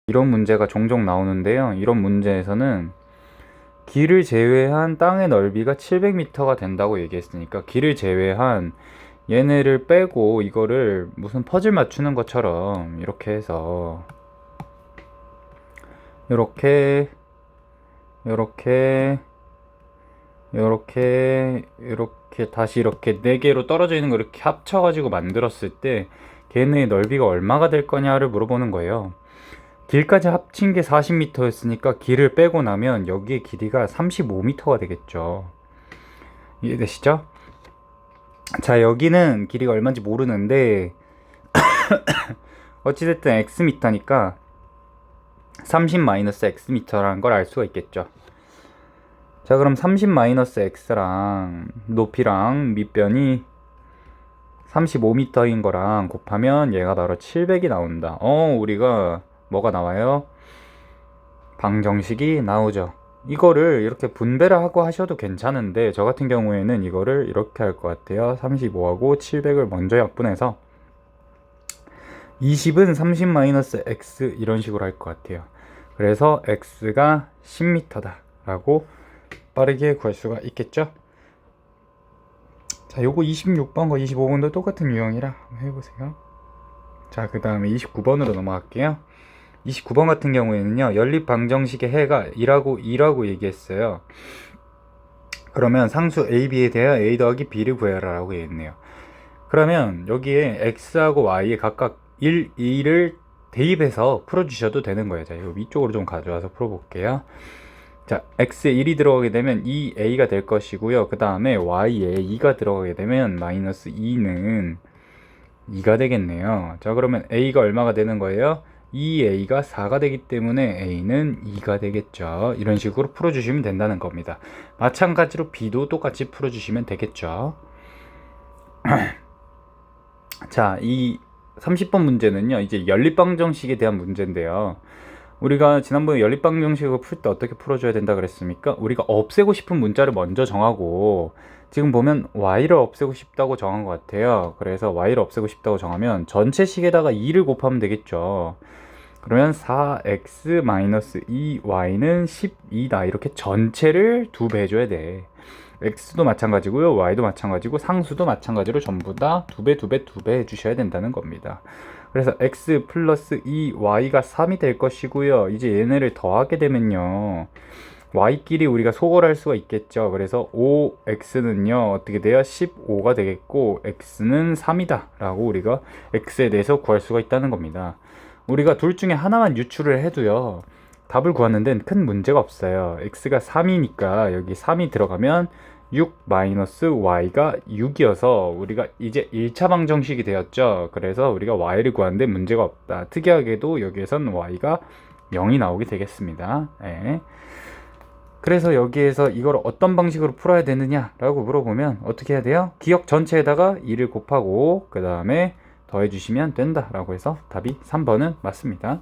이런 문제가 종종 나오는데요. 이런 문제에서는 길을 제외한 땅의 넓이가 700m가 된다고 얘기했으니까 길을 제외한 얘네를 빼고 이거를 무슨 퍼즐 맞추는 것처럼 이렇게 해서 요렇게 다시 이렇게 4개로 떨어져 있는 걸 이렇게 합쳐가지고 만들었을 때 걔네의 넓이가 얼마가 될 거냐를 물어보는 거예요. 길까지 합친 게 40m였으니까 길을 빼고 나면 여기에 길이가 35m가 되겠죠. 이해되시죠? 자, 여기는 길이가 얼마인지 모르는데 어찌됐든 xm니까 30-xm라는 걸 알 수가 있겠죠. 자, 그럼 30-x랑 높이랑 밑변이 35m인 거랑 곱하면 얘가 바로 700이 나온다. 우리가 뭐가 나와요? 방정식이 나오죠. 이거를 이렇게 분배를 하고 하셔도 괜찮은데 저 같은 경우에는 이거를 이렇게 할 것 같아요. 35하고 700을 먼저 약분해서 20은 30-x 이런 식으로 할 것 같아요. 그래서 x가 10m다 라고 빠르게 구할 수가 있겠죠. 자, 요거 26번과 25번도 똑같은 유형이라 한번 해보세요. 자, 그 다음에 29번으로 넘어갈게요. 29번 같은 경우에는요, 연립 방정식의 해가 2라고 얘기했어요. 그러면 상수 a, b에 대하여 a 더하기 b를 구해라 라고 했네요. 그러면 여기에 x하고 y에 각각 1, 2를 대입해서 풀어주셔도 되는 거예요. 자, 이거 위쪽으로 좀 가져와서 풀어볼게요. 자, x에 1이 들어가게 되면 2a가 될 것이고요. 그 다음에 y에 2가 들어가게 되면 마이너스 2는 2가 되겠네요. 자, 그러면 a가 얼마가 되는 거예요? 2a가 4가 되기 때문에 a는 2가 되겠죠. 이런 식으로 풀어주시면 된다는 겁니다. 마찬가지로 b도 똑같이 풀어주시면 되겠죠. 자, 이 30번 문제는요, 이제 연립방정식에 대한 문제인데요. 우리가 지난번에 연립방정식을 풀 때 어떻게 풀어줘야 된다 그랬습니까? 우리가 없애고 싶은 문자를 먼저 정하고, 지금 보면 y를 없애고 싶다고 정한 것 같아요. 그래서 y를 없애고 싶다고 정하면 전체 식에다가 2를 곱하면 되겠죠. 그러면 4x-2y는 12다. 이렇게 전체를 2배 해줘야 돼. x도 마찬가지고요, y도 마찬가지고 상수도 마찬가지로 전부 다 2배, 2배, 2배 해주셔야 된다는 겁니다. 그래서 x 플러스 2y가 3이 될 것이고요. 이제 얘네를 더하게 되면요, y끼리 우리가 소거할 수가 있겠죠. 그래서 5x는요 어떻게 돼요? 15가 되겠고 x는 3이다 라고 우리가 x에 대해서 구할 수가 있다는 겁니다. 우리가 둘 중에 하나만 유출을 해도요, 답을 구하는 데는 큰 문제가 없어요. x가 3이니까 여기 3이 들어가면 6-y가 6이어서 우리가 이제 1차 방정식이 되었죠. 그래서 우리가 y를 구하는데 문제가 없다. 특이하게도 여기에선 y가 0이 나오게 되겠습니다. 네. 그래서 여기에서 이걸 어떤 방식으로 풀어야 되느냐 라고 물어보면 어떻게 해야 돼요? 기억 전체에다가 2를 곱하고 그 다음에 더해 주시면 된다 라고 해서 답이 3번은 맞습니다.